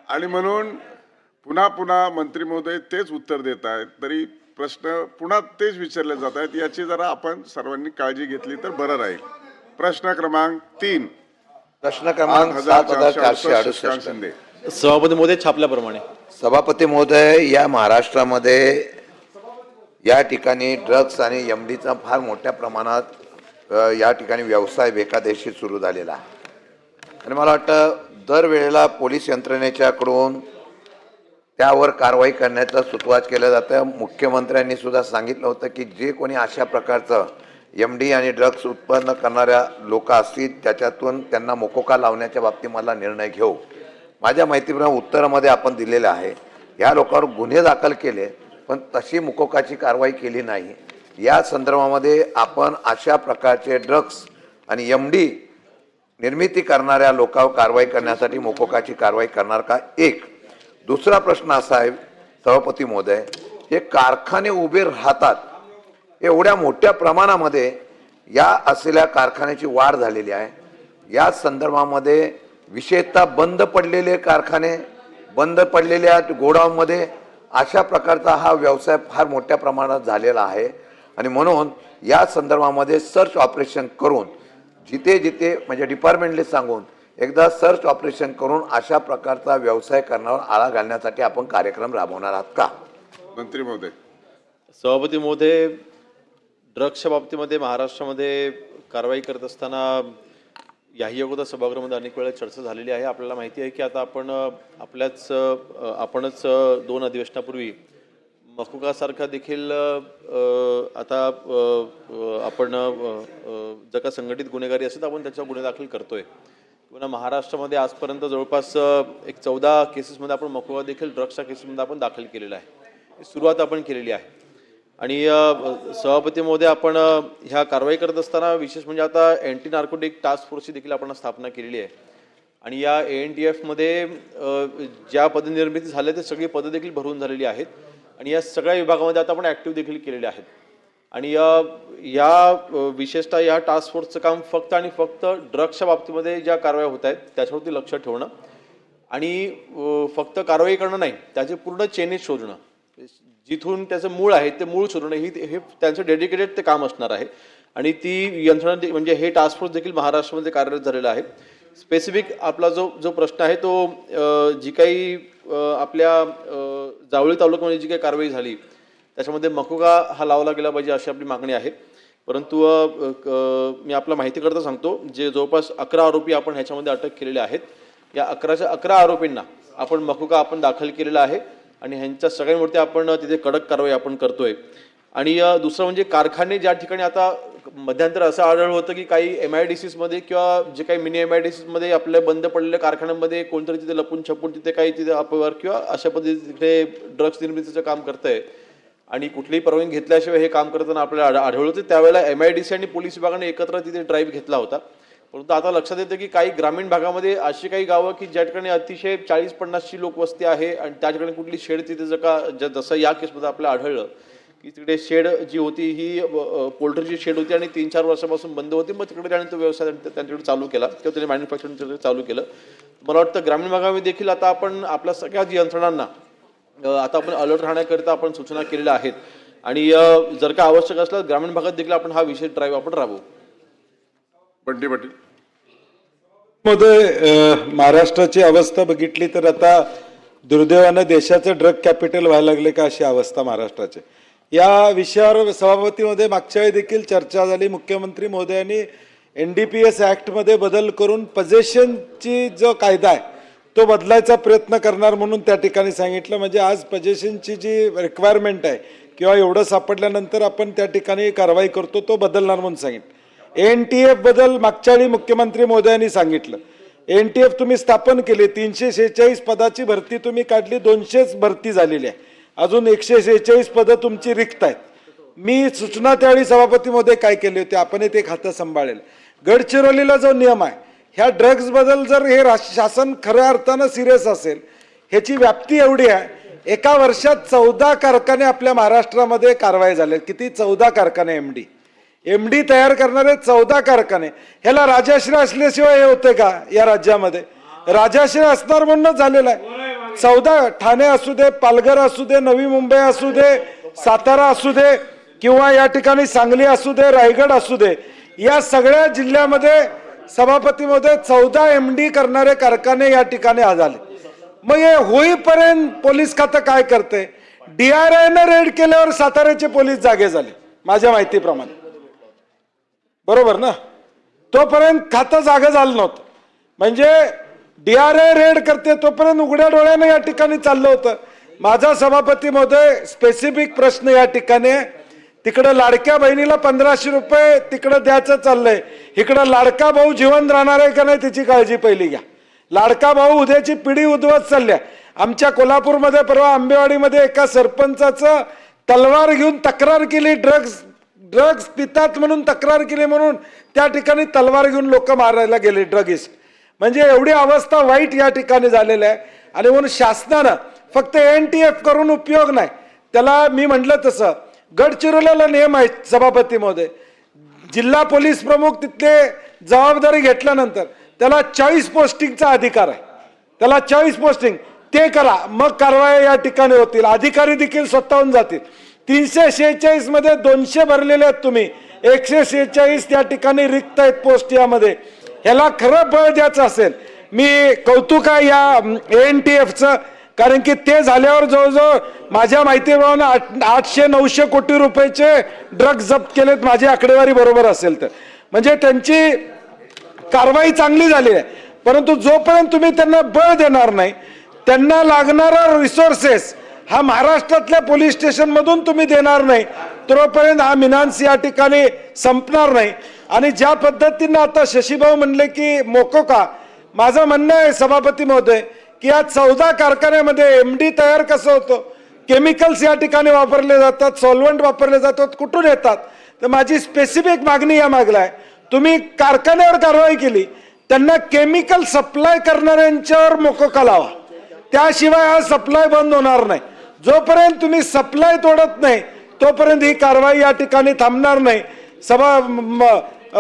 आणि म्हणून पुन्हा पुन्हा मंत्री महोदय तेच उत्तर देत आहेत, तरी प्रश्न पुन्हा तेच विचारले जात आहेत. याची जरा आपण सर्वांनी काळजी घेतली तर बरं राहील. प्रश्न क्रमांक 3, प्रश्न क्रमांक 7468. शिंदे. सभापती महोदय छापल्याप्रमाणे. सभापती महोदय, या महाराष्ट्रामध्ये या ठिकाणी ड्रग्स आणि एमडीचा फार मोठ्या प्रमाणात या ठिकाणी व्यवसाय बेकायदेशीर सुरू झालेला आहे आणि मला वाटतं दरवेळेला पोलीस यंत्रणेच्याकडून त्यावर कारवाई करण्याचं सुतवाच केलं जातं. मुख्यमंत्र्यांनी सुद्धा सांगितलं होतं की जे कोणी अशा प्रकारचं एमडी आणि ड्रग्स उत्पन्न करणाऱ्या लोक असतील त्याच्यातून त्यांना मोकोका लावण्याच्या बाबतीत मला निर्णय घेऊ. माझ्या माहितीप्रमाणे उत्तरामध्ये आपण दिलेलं आहे, ह्या लोकांवर गुन्हे दाखल केले पण तशी मुकोकाची कारवाई केली नाही. या संदर्भामध्ये आपण अशा प्रकारचे ड्रग्स आणि एमडी निर्मिती करणाऱ्या लोकांवर कारवाई करण्यासाठी मोकोकाची कारवाई करणार का? एक. दुसरा प्रश्न असा आहे सभापती महोदय, हे कारखाने उभे राहतात एवढ्या मोठ्या प्रमाणामध्ये या असलेल्या कारखान्याची वाढ झालेली आहे. या संदर्भामध्ये विशेषतः बंद पडलेले कारखाने, बंद पडलेल्या गोडाऊनमध्ये अशा प्रकारचा हा व्यवसाय फार मोठ्या प्रमाणात झालेला आहे आणि म्हणून या संदर्भामध्ये सर्च ऑपरेशन करून जिथे जिथे म्हणजे डिपार्टमेंटले सांगून एकदा सर्च ऑपरेशन करून अशा प्रकारचा व्यवसाय करण्यावर आळा घालण्यासाठी आपण कार्यक्रम राबवणार आहात का? मंत्री महोदय. सभापती महोदय, ड्रग्सच्या बाबतीमध्ये महाराष्ट्रामध्ये कारवाई करत असताना याही अगोदर सभागृहामध्ये अनेक वेळा चर्चा झालेली आहे. आपल्याला माहिती आहे की आता आपणच 2 अधिवेशनापूर्वी मकोकासारखा देखील आता आपण जर का संघटित गुन्हेगारी असेल तर आपण त्याच्यावर गुन्हे दाखल करतोय. पुन्हा महाराष्ट्रामध्ये आजपर्यंत जवळपास एक 14 केसेसमध्ये आपण मकोका देखील ड्रग्सच्या केसेसमध्ये आपण दाखल केलेला आहे. सुरुवात आपण केलेली आहे. आणि सभापती महोदय, आपण ह्या कारवाई करत असताना विशेष म्हणजे आता अँटी नार्कोटिक टास्क फोर्सची देखील आपण स्थापना केलेली आहे आणि या ANTF मध्ये ज्या पदनिर्मिती झाल्या ते सगळी पदं देखील भरून झालेली आहेत आणि या सगळ्या विभागामध्ये आता आपण ॲक्टिव्ह देखील केलेले आहेत. आणि या विशेषतः या टास्क फोर्सचं काम फक्त आणि फक्त ड्रग्सच्या बाबतीमध्ये ज्या कारवाया होत आहेत त्याच्यावरती लक्ष ठेवणं आणि फक्त कारवाई करणं नाही, त्याचे पूर्ण चेनेज शोधणं, जिथून त्याचं मूळ आहे ते मूळ शोधणं हे त्यांचं डेडिकेटेड ते काम असणार आहे. आणि ती यंत्रणा म्हणजे हे टास्क फोर्स देखील महाराष्ट्रामध्ये कार्यरत झालेलं आहे. स्पेसिफिक आपला जो प्रश्न आहे तो जी काही आपल्या जावळी तालुक्यामध्ये जी काही कारवाई झाली त्याच्यामध्ये मकोका हा लावला गेला पाहिजे अशी आपली मागणी आहे. परंतु मी आपला माहिती करता सांगतो, जे जवळपास 11 आरोपी आपण ह्याच्यामध्ये अटक केलेले आहेत, या 11 आरोपींना आपण मकोका आपण दाखल केलेला आहे आणि ह्यांच्या सगळ्यांवरती आपण तिथे कडक कारवाई आपण करतोय. आणि दुसरं म्हणजे कारखाने ज्या ठिकाणी आता मध्यंतर असं आढळलं होतं की काही MIDCsमध्ये किंवा जे काही मिनी MIDCsमध्ये आपल्या बंद पडलेल्या कारखान्यांमध्ये कोणतरी तिथे लपून छपून तिथे काही तिथे अपवार किंवा अशा पद्धतीने तिथे ड्रग्स निर्मितीचं काम करतंय आणि कुठलीही परवानगी घेतल्याशिवाय हे काम करताना आपल्याला आढळलं होतं. त्यावेळेला MIDC आणि पोलीस विभागाने एकत्र तिथे ड्राईव्ह घेतला होता. परंतु आता लक्षात येतं की काही ग्रामीण भागामध्ये अशी काही गावं की ज्या ठिकाणी अतिशय 40-50ची लोकवस्ती आहे आणि त्या ठिकाणी कुठली शेड तिथे जसं या केसमध्ये आपल्याला आढळलं की तिकडे शेड जी होती ही पोल्ट्रीची शेड होती आणि 3-4 वर्षापासून बंद होती. मग तिकडे त्याने तो व्यवसाय त्यांच्याकडे चालू केला किंवा त्याने मॅन्युफॅक्चरिंग चालू केलं. मला वाटतं ग्रामीण भागामध्ये देखील आता आपण आपल्या सगळ्या यंत्रणांना आता आपण अलर्ट राहण्याकरिता आपण सूचना केलेल्या आहेत आणि जर का आवश्यक असलं ग्रामीण भागात देखील आपण हा विशेष ड्राईव्ह आपण राबवू. बंटी पाटील. मध्ये महाराष्ट्राची अवस्था बघितली तर आता दुर्दैवानं देशाचं ड्रग कॅपिटल व्हायला लागले का अशी अवस्था महाराष्ट्राची. या विषयावर सभापतीमध्ये मागच्या वेळी देखील चर्चा झाली. मुख्यमंत्री महोदयांनी NDPS ॲक्टमध्ये बदल करून पजेशनची जो कायदा आहे तो बदलायचा प्रयत्न करणार म्हणून त्या ठिकाणी सांगितलं. म्हणजे आज पजेशनची जी रिक्वायरमेंट आहे किंवा एवढं सापडल्यानंतर आपण त्या ठिकाणी कारवाई करतो तो बदलणार म्हणून सांगितलं. ANTF बद्दल मागच्या वेळी मुख्यमंत्री महोदयांनी सांगितलं. ANTF तुम्ही स्थापन केली, 346 पदाची भरती तुम्ही काढली, 200च भरती झालेली आहे, अजून 146 पदं तुमची रिक्त आहेत. मी सूचना त्यावेळी सभापती महोदय काय केली होती, आपण ते खातं सांभाळेल. गडचिरोलीला जो नियम आहे ह्या ड्रग्स बद्दल जर हे शासन खऱ्या अर्थानं सिरियस असेल, ह्याची व्याप्ती एवढी आहे, एका वर्षात 14 कारखाने आपल्या महाराष्ट्रामध्ये कारवाई झाले. किती? 14 कारखाने MD. MD तयार करणारे 14 कारखाने, ह्याला राजाश्रय असल्याशिवाय हे होते का या राज्यामध्ये? राजाश्रय असणार म्हणूनच झालेलं आहे. 14 ठाणे असू दे, पालघर असू दे, नवी मुंबई असू दे, सातारा असू दे, किंवा या ठिकाणी सांगली असू दे, रायगड असू दे, या सगळ्या जिल्ह्यामध्ये सभापतीमध्ये 14 MD करणारे कारखाने या ठिकाणी झाले. मग हे होईपर्यंत पोलीस खातं काय करते? DRI ने रेड केल्यावर साताऱ्याचे पोलीस जागे झाले माझ्या माहितीप्रमाणे, बरोबर ना? तोपर्यंत खातं जागं झालं नव्हतं. म्हणजे DRI रेड करते तोपर्यंत उघड्या डोळ्याने या ठिकाणी चाललं होतं. माझा सभापती महोदय स्पेसिफिक प्रश्न या ठिकाणी आहे. तिकडं लाडक्या बहिणीला 1500 रुपये तिकडं द्यायचं चाललंय, इकडं लाडका भाऊ जिवंत राहणार आहे का नाही त्याची काळजी पहिली घ्या. लाडका भाऊ उद्याची पिढी उद्ध्वस्त चालल्या. आमच्या कोल्हापूरमध्ये परवा आंबेवाडीमध्ये एका सरपंचाचं तलवार घेऊन तक्रार केली, ड्रग्ज पितात म्हणून तक्रार केली, म्हणून त्या ठिकाणी तलवार घेऊन लोक मारायला गेले ड्रगिस्ट. म्हणजे एवढी अवस्था वाईट या ठिकाणी झालेली आहे. आणि म्हणून शासनानं फक्त NTF करून उपयोग नाही. त्याला मी म्हटलं तसं गडचिरोलीला नियम आहे सभापती महोदय, जिल्हा पोलीस प्रमुख तिथले जबाबदारी घेतल्यानंतर त्याला 40 पोस्टिंगचा अधिकार आहे. त्याला 40 पोस्टिंग ते करा, मग कारवाई या ठिकाणी होतील. अधिकारी देखील स्वतःहून जातील. 346 मध्ये 200 भरलेले आहेत तुम्ही, 146 त्या ठिकाणी रिक्त आहेत पोस्ट यामध्ये. ह्याला खरं बळ द्यायचं असेल, मी कौतुक आहे या NTFचं, कारण की ते झाल्यावर जवळजवळ माझ्या माहितीप्रमाणे 800-900 कोटी रुपयाचे ड्रग्ज जप्त केलेत, माझी आकडेवारी बरोबर असेल तर. म्हणजे त्यांची कारवाई चांगली झाली आहे. परंतु जोपर्यंत तुम्ही त्यांना बळ देणार नाही, त्यांना लागणारा रिसोर्सेस हा महाराष्ट्रातल्या पोलीस स्टेशन मधून तुम्ही देणार नाही, तोपर्यंत हा मिनान्स या ठिकाणी संपणार नाही. आणि ज्या पद्धतीनं आता शशीभाऊ म्हणले की मोकोका, माझं म्हणणं आहे सभापती महोदय की या 14 कारखान्यामध्ये MD तयार कसं होतं, केमिकल्स या ठिकाणी वापरले जातात, सॉल्व्हंट वापरले जातात, कुठून येतात? तर माझी स्पेसिफिक मागणी या मागला आहे, तुम्ही कारखान्यावर कारवाई केली, त्यांना केमिकल सप्लाय करणाऱ्यांच्यावर मोकोका लावा, त्याशिवाय हा सप्लाय बंद होणार नाही. जोपर्यंत तुम्ही सप्लाय तोडत नाही तोपर्यंत ही कारवाई या ठिकाणी थांबणार नाही.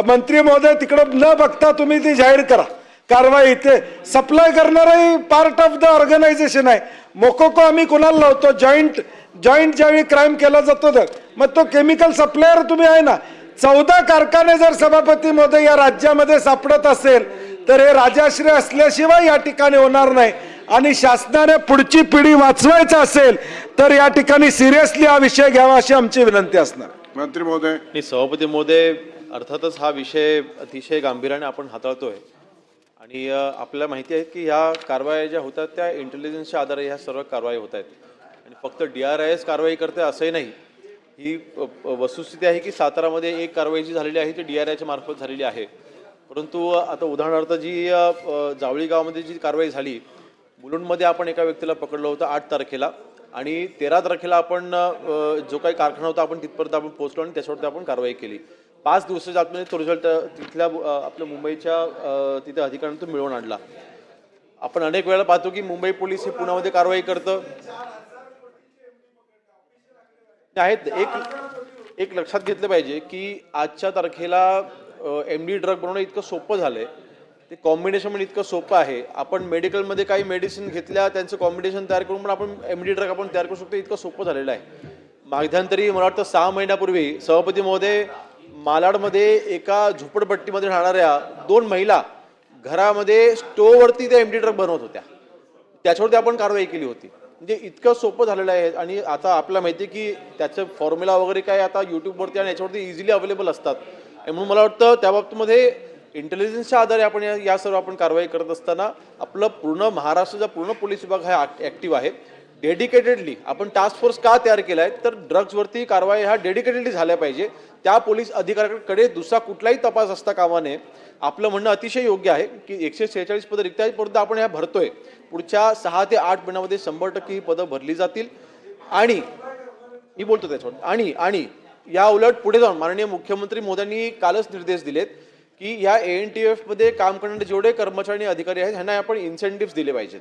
मंत्री महोदय तिकडे न बघता तुम्ही ती जाहीर करा कारवाई. ते सप्लाय करणारही पार्ट ऑफ द ऑर्गनायझेशन आहे. मोकोको आम्ही कोणाला लावतो? जॉईंट ज्यावेळी क्राईम केला जातो तर मग तो केमिकल सप्लायर तुम्ही आहे ना. 14 कारखाने जर सभापती महोदय या राज्यामध्ये सापडत असेल तर हे राजाश्रय असल्याशिवाय या ठिकाणी होणार नाही. आणि शासनाने पुढची पिढी वाचवायचं असेल तर या ठिकाणी सिरियसली हा विषय घ्यावा अशी आमची विनंती असणार. मंत्री महोदय. आणि सभापती महोदय, अर्थातच हा विषय अतिशय गांभीर्याने आपण हाताळतोय. आणि आपल्याला माहिती आहे की ह्या कारवाया ज्या होतात त्या इंटेलिजन्सच्या आधारे ह्या सर्व कारवाई होत आहेत. आणि फक्त DRIच कारवाई करते असंही नाही. ही वस्तुस्थिती आहे की सातारामध्ये एक कारवाई जी झालेली आहे ती DRIच्या मार्फत झालेली आहे. परंतु आता उदाहरणार्थ जी जावळी गावामध्ये जी कारवाई झाली, मुलुंडमध्ये आपण एका व्यक्तीला पकडलं होतं 8 तारखेला, आणि 13 तारखेला आपण जो काही कारखाना होता आपण तिथपर्यंत आपण पोहोचलो आणि त्याच्यावरती आपण कारवाई केली. 5 दिवसाच्या आतमध्ये तो रिझल्ट तिथल्या आपल्या मुंबईच्या तिथे अधिकाऱ्यांतून मिळवून आणला. आपण अनेक वेळा पाहतो की मुंबई पोलीस हे पुण्यामध्ये कारवाई करतं आहेत. एक लक्षात घेतलं पाहिजे की आजच्या तारखेला MD ड्रग बनवणं इतकं सोपं झालंय, ते कॉम्बिनेशन पण इतकं सोपं आहे. आपण मेडिकलमध्ये काही मेडिसिन घेतल्या त्यांचं कॉम्बिनेशन तयार करून पण आपण MD ड्रग आपण तयार करू शकतो, इतकं सोपं झालेलं आहे. मध्यंतरी मला वाटतं 6 महिन्यापूर्वी सभापती महोदय मालाडमध्ये एका झोपडपट्टीमध्ये राहणाऱ्या 2 महिला घरामध्ये स्टोवरती ते MD ड्रग बनवत होत्या, त्याच्यावरती आपण कारवाई केली होती. म्हणजे इतकं सोपं झालेलं आहे. आणि आता आपल्याला माहिती आहे की त्याचं फॉर्म्युला वगैरे काय आता यूट्यूबवरती आणि याच्यावरती इझिली अवेलेबल असतात. म्हणून मला वाटतं त्या बाबतीमध्ये इंटेलिजन्सच्या आधारे आपण या सर्व आपण कारवाई करत असताना आपलं पूर्ण महाराष्ट्राचा पूर्ण पोलीस विभाग हा ॲक्टिव्ह आहे. डेडिकेटेडली आपण टास्क फोर्स का तयार केला आहे तर ड्रग्जवरती कारवाई ह्या डेडिकेटेडली झाल्या पाहिजे. त्या पोलीस अधिकाऱ्याकडे दुसरा कुठलाही तपास असता कामा नये. आपलं म्हणणं अतिशय योग्य आहे की 146 पदं रिक्त आहेत, परंतु आपण ह्या भरतोय. पुढच्या 6 ते 8 महिन्यामध्ये 100% ही पदं भरली जातील. आणि मी बोलतो त्याच्यावर आणि या उलट पुढे जाऊन माननीय मुख्यमंत्री मोदींनी कालच निर्देश दिलेत की या ANTF मध्ये काम करणारे जेवढे कर्मचारी आणि अधिकारी आहेत ह्यांना आपण इन्सेंटिव्ह दिले पाहिजेत.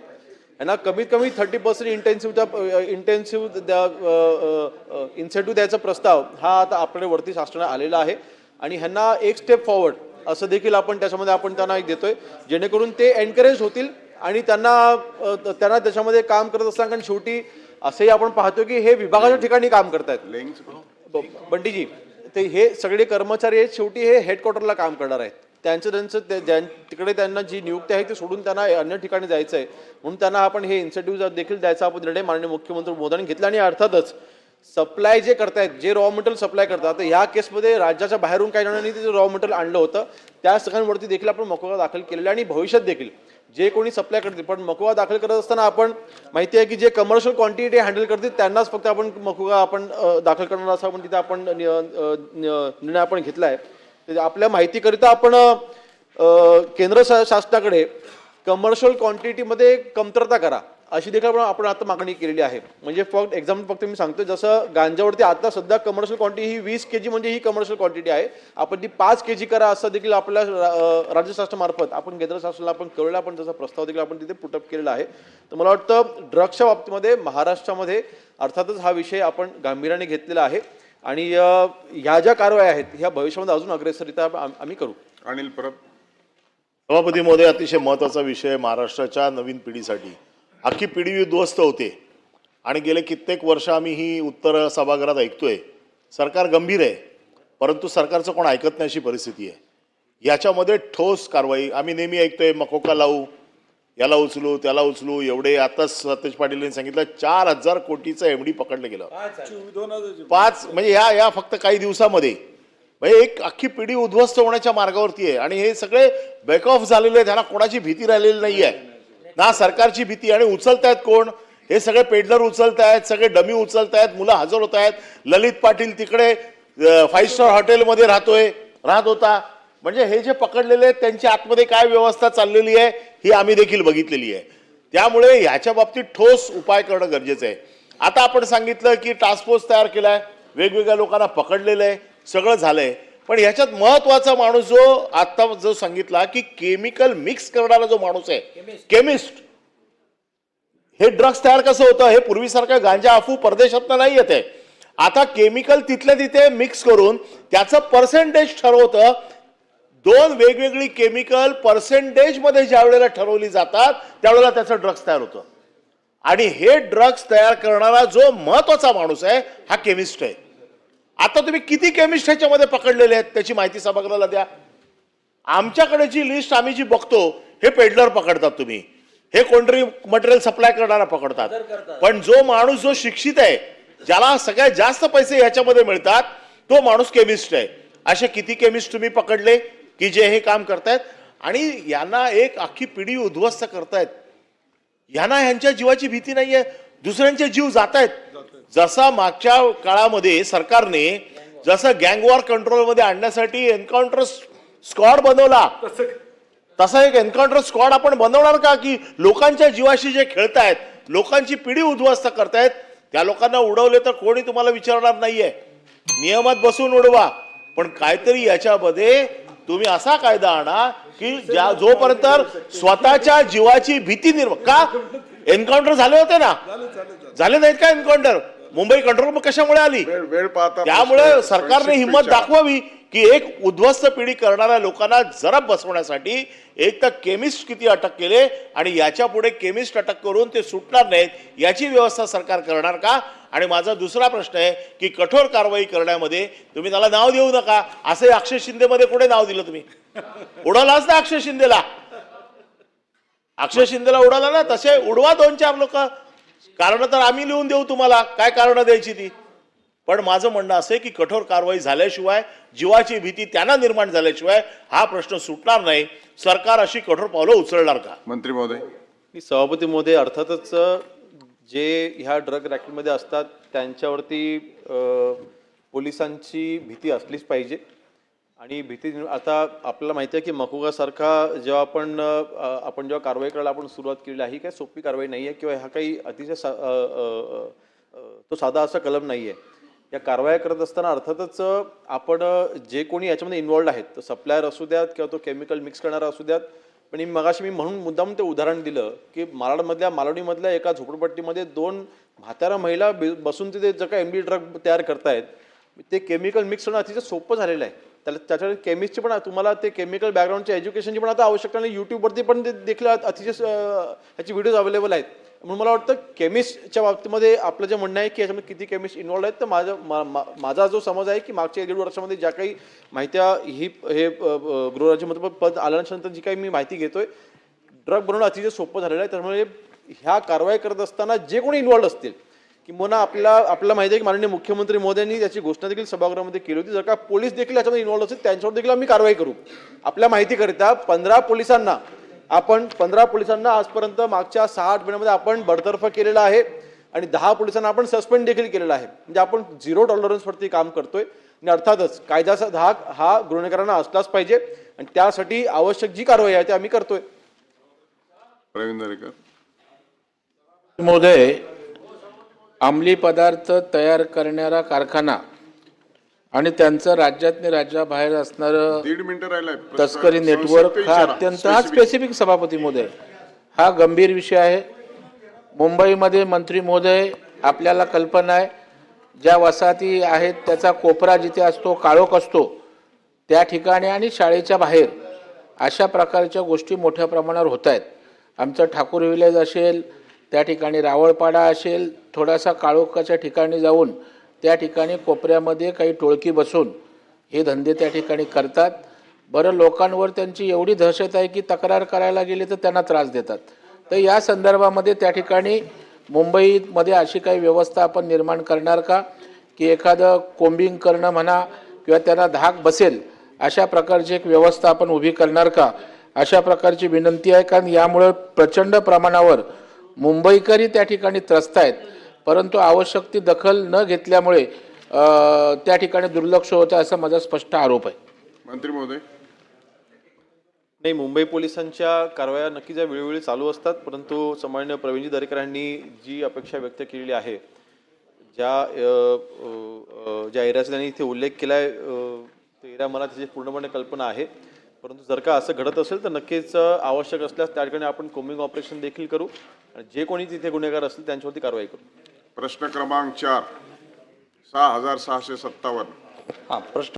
यांना कमीत कमी 30% इंटेन्सिव्ह इन्सेंटिव्ह द्यायचा प्रस्ताव हा आता आपल्याकडे वरती शासनाने आलेला आहे. आणि ह्यांना एक स्टेप फॉरवर्ड असं देखील आपण त्याच्यामध्ये आपण त्यांना एक देतोय, जेणेकरून ते एनकरेज होतील आणि त्यांना त्याच्यामध्ये काम करत असताना, कारण शेवटी असंही आपण पाहतो की हे विभागाच्या ठिकाणी काम करतायत बंटीजी, ते हे सगळे कर्मचारी आहेत शेवटी हे हेडक्वार्टरला काम करणार आहेत, तिकडे त्यांना जी नियुक्ती आहे ती सोडून त्यांना अन्य ठिकाणी जायचं आहे, म्हणून त्यांना आपण हे इन्सेंटिव्ह देखील द्यायचा आपण निर्णय माननीय मुख्यमंत्री मोदींनी घेतला. आणि अर्थातच सप्लाय जे करतायत, जे रॉ मटेरियल सप्लाय करतात, तर ह्या केसमध्ये राज्याच्या बाहेरून काही जणांनी ते रॉ मटेरियल आणलं होतं, त्या सगळ्यांवरती देखील आपण मकोका दाखल केलेला आणि भविष्यात देखील जे कोणी सप्लाय करतील, पण मकोका दाखल करत असताना आपण माहिती आहे की जे कमर्शियल क्वांटिटी हँडल करतील त्यांनाच फक्त आपण मकोका आपण दाखल करणार असं आपण तिथे आपण निर्णय आपण घेतला आहे. आपल्या माहितीकरिता आपण केंद्र शासनाकडे कमर्शियल क्वांटिटीमध्ये कमतरता करा अशी देखील आपण आता मागणी केलेली आहे. म्हणजे फक्त मी सांगतो, जसं गांजावरती आता सध्या कमर्शियल क्वांटिटी ही 20 kg म्हणजे ही कमर्शियल क्वांटिटी आहे, आपण ती 5 kg करा असं देखील आपल्या राज्य शासनामार्फत आपण केंद्र शासनाला आपण कळवलं, आपण त्याचा प्रस्ताव देखील आपण तिथे पुटअप केलेला आहे. तर मला वाटतं ड्रग्सच्या बाबतीमध्ये महाराष्ट्रामध्ये अर्थातच हा विषय आपण गांभीर्याने घेतलेला आहे आणि ह्या ज्या कारवाया आहेत ह्या भविष्यामध्ये अजून अग्रेसरित्या आम्ही करू. अनिल परब. सभापती महोदय, अतिशय महत्त्वाचा विषय महाराष्ट्राच्या नवीन पिढीसाठी. अख्खी पिढी उद्ध्वस्त होते आणि गेले कित्येक वर्ष आम्ही ही उत्तर सभागृहात ऐकतोय. सरकार गंभीर आहे, परंतु सरकारचं कोण ऐकत नाही अशी परिस्थिती आहे. याच्यामध्ये ठोस कारवाई आम्ही नेहमी ऐकतोय, मकोका लावू, याला उचलू त्याला उचलू, एवढे आताच सतेज पाटील यांनी सांगितलं 4000 कोटीचं MD पकडलं गेलं. 5 म्हणजे या फक्त काही दिवसामध्ये म्हणजे एक अख्खी पिढी उद्ध्वस्त होण्याच्या मार्गावरती आहे. आणि हे सगळे बॅक ऑफ झालेले, त्यांना कोणाची भीती राहिलेली नाही आहे, ना सरकारची भीती. आणि उचलतायत कोण? हे सगळे पेडलर उचलतायत, सगळे डमी उचलतायत, मुलं हजर होत आहेत. ललित पाटील तिकडे 5 स्टार हॉटेलमध्ये राहत होता. म्हणजे हे जे पकडलेले आहेत त्यांच्या आतमध्ये काय व्यवस्था चाललेली आहे ही आम्ही देखील बघितलेली आहे. त्यामुळे ह्याच्या बाबतीत ठोस उपाय करणं गरजेचं आहे. आता आपण सांगितलं की टास्क फोर्स तयार केलाय, वेगवेगळ्या लोकांना पकडलेलं आहे, सगळं झालंय. पण ह्याच्यात महत्वाचा माणूस जो सांगितला की केमिकल मिक्स करणारा जो माणूस आहे, केमिस्ट, हे ड्रग्स तयार कसं होतं? हे पूर्वीसारखं गांजा अफू परदेशातनं नाही येते. आता केमिकल तिथल्या तिथे मिक्स करून त्याचं पर्सेंटेज ठरवतं. 2 वेगवेगळी केमिकल पर्सेंटेज मध्ये ज्या वेळेला ठरवली जातात त्यावेळेला त्याचं ड्रग्स तयार होतं. आणि हे ड्रग्स तयार करणारा जो महत्वाचा माणूस आहे हा केमिस्ट आहे. आता तुम्ही किती केमिस्ट ह्याच्यामध्ये पकडलेले आहेत त्याची माहिती सभागृहाला द्या. आमच्याकडे जी लिस्ट आम्ही जी बघतो, हे पेडलर पकडतात तुम्ही, हे कोणतरी मटेरियल सप्लाय करणारा पकडतात. पण जो माणूस जो शिक्षित आहे, ज्याला सगळ्यात जास्त पैसे ह्याच्यामध्ये मिळतात, तो माणूस केमिस्ट आहे. असे किती केमिस्ट तुम्ही पकडले की जे हे काम करतायत आणि यांना एक अख्खी पिढी उद्ध्वस्त करतायत. यांना ह्यांच्या जीवाची भीती नाहीये, दुसऱ्यांचे जीव जात आहेत. जसा मागच्या काळामध्ये सरकारने जसं गँगवॉर कंट्रोलमध्ये आणण्यासाठी एन्काउंटर स्क्वॉड बनवला, तसा एक एन्काउंटर स्क्वॉड आपण बनवणार का? की लोकांच्या जीवाशी जे खेळतायत, लोकांची पिढी उद्ध्वस्त करतायत, त्या लोकांना उडवले तर कोणी तुम्हाला विचारणार नाहीये. नियमात बसून उडवा, पण काहीतरी याच्यामध्ये तुम्ही असा कायदा आणा की जोपर्यंत स्वतःच्या जीवाची भीती निर्माण. का एन्काउंटर झाले होते ना? झाले नाहीत का एन्काउंटर? मुंबई कंट्रोल कशामुळे आली? वेळ पाहता त्यामुळे सरकारने हिंमत दाखवावी की एक उद्ध्वस्त पिढी करणाऱ्या लोकांना जरा बसवण्यासाठी एक तर केमिस्ट किती अटक केले आणि याच्या पुढे केमिस्ट अटक करून ते सुटणार नाहीत याची व्यवस्था सरकार करणार का? आणि माझा दुसरा प्रश्न आहे की कठोर कारवाई करण्यामध्ये तुम्ही त्याला नाव देऊ नका. असे अक्षय शिंदे मध्ये कुठे नाव दिलं तुम्ही? उडवलाच ना अक्षय शिंदेला. अक्षय शिंदेला उडवला ना, तसे उडवा 2-4 लोक. कारण तर आम्ही लिहून देऊ तुम्हाला काय कारण द्यायची ती. पण माझं म्हणणं असं आहे की कठोर कारवाई झाल्याशिवाय, जीवाची भीती त्यांना निर्माण झाल्याशिवाय हा प्रश्न सुटणार नाही. सरकार अशी कठोर पावलं उचलणार का? मंत्री महोदय. सभापती महोदय, अर्थातच जे ह्या ड्रग रॅकेटमध्ये असतात त्यांच्यावरती पोलिसांची भीती असलीच पाहिजे. आणि भीती आता आपल्याला माहिती आहे की मकोकासारखा जेव्हा आपण जेव्हा कारवाई करायला आपण सुरुवात केलेली आहे, ही काही सोपी कारवाई नाही आहे किंवा हा काही अतिशय तो साधा असा कलम नाही आहे. या कारवाया करत असताना अर्थातच आपण जे कोणी याच्यामध्ये इन्व्हॉल्ड आहेत, तर सप्लायर असू द्यात किंवा तो केमिकल मिक्स करणारा असू द्यात. पण मी म्हणून मुद्दाम ते उदाहरण दिलं की मालवणीमधल्या एका झोपडपट्टीमध्ये 2 म्हाताऱ्या महिला बसून तिथे जे काही MD ड्रग तयार करतायत, ते केमिकल मिक्स करणं अतिशय सोपं झालेलं आहे. त्याच्याकडे केमिस्टची पण तुम्हाला ते केमिकल बॅकग्राऊंडच्या एज्युकेशनची पण आता आवश्यकता नाही. यूट्यूबवरती पण देखील अतिशय ह्याची व्हिडिओज अवेलेबल आहेत. म्हणून मला वाटतं केमिस्टच्या बाबतीमध्ये आपलं जे म्हणणं आहे की याच्यामध्ये किती केमिस्ट इन्व्हॉल्व आहेत, तर माझा जो समज आहे की मागच्या 1.5 वर्षामध्ये ज्या काही माहित्या हे गृहराज्यमंत्री पद आल्यानंतर जी काही मी माहिती घेतोय, ड्रग बनवणं अतिशय सोपं झालेलं आहे. त्यामुळे ह्या कारवाई करत असताना जे कोणी इन्व्हॉल्व असतील, किंवा आपल्याला माहिती आहे की माननीय मुख्यमंत्री मोदयांनी त्याची घोषणा देखील सभागृहामध्ये केली होती, जर का पोलीस देखील याच्यामध्ये इन्व्हॉल्व असतील त्यांच्यावर देखील आम्ही कारवाई करू. आपल्या माहितीकरिता 15 पोलिसांना आजपर्यंत मागच्या 6-8 महिन्यामध्ये आपण बडतर्फ केलेला आहे आणि 10 पोलिसांना आपण सस्पेंड देखील केलेला आहे. म्हणजे आपण 0 टॉलरन्सवरती काम करतोय आणि अर्थातच कायद्याचा धाक हा गुन्हेगारांना असलाच पाहिजे आणि त्यासाठी आवश्यक जी कारवाई आहे ती आम्ही करतोय. प्रवीण दरेकर. महोदय, अंमली पदार्थ तयार करणारा कारखाना आणि त्यांचं राज्यातल्या राज्याबाहेर असणारं 1.5 मिनिटं राहिलाय. तस्करी नेटवर्क हा अत्यंत स्पेसिफिक सभापती महोदय, हा गंभीर विषय आहे. मुंबईमध्ये मंत्री महोदय आपल्याला कल्पना आहे, ज्या वसाहती आहेत त्याचा कोपरा जिथे असतो, काळोख असतो, त्या ठिकाणी आणि शाळेच्या बाहेर अशा प्रकारच्या गोष्टी मोठ्या प्रमाणावर होत आहेत. आमचं ठाकूर विलेज असेल, त्या ठिकाणी रावळपाडा असेल, थोडासा काळोखाच्या ठिकाणी जाऊन त्या ठिकाणी कोपऱ्यामध्ये काही टोळकी बसून हे धंदे त्या ठिकाणी करतात. बरं, लोकांवर त्यांची एवढी दहशत आहे की तक्रार करायला गेले तर त्यांना त्रास देतात. तर या संदर्भामध्ये त्या ठिकाणी मुंबईमध्ये अशी काही व्यवस्था आपण निर्माण करणार का, की एखादं कोम्बिंग करणं म्हणा किंवा त्यांना धाक बसेल अशा प्रकारची एक व्यवस्था आपण उभी करणार का, अशा प्रकारची विनंती आहे. कारण यामुळे प्रचंड प्रमाणावर मुंबईकरही त्या ठिकाणी त्रस्त आहेत, परंतु आवश्यक ती दखल न घेतल्यामुळे त्या ठिकाणी दुर्लक्ष होतं असा माझा स्पष्ट आरोप आहे. मंत्री महोदय. नाही, मुंबई पोलिसांच्या कारवाया नक्कीच या वेळोवेळी चालू असतात, परंतु सन्माननीय प्रवीणजी दरेकर यांनी जी अपेक्षा व्यक्त केलेली आहे, ज्या एरियाचा त्यांनी इथे उल्लेख केला आहे, ते एरिया मला त्याची पूर्णपणे कल्पना आहे. परंतु जर का असं घडत असेल तर नक्कीच आवश्यक असल्यास त्या ठिकाणी आपण कोम्बिंग ऑपरेशन देखील करू आणि जे कोणी तिथे गुन्हेगार असतील त्यांच्यावरती कारवाई करू. प्रश्न क्रमांक 4, 6657. प्रश्न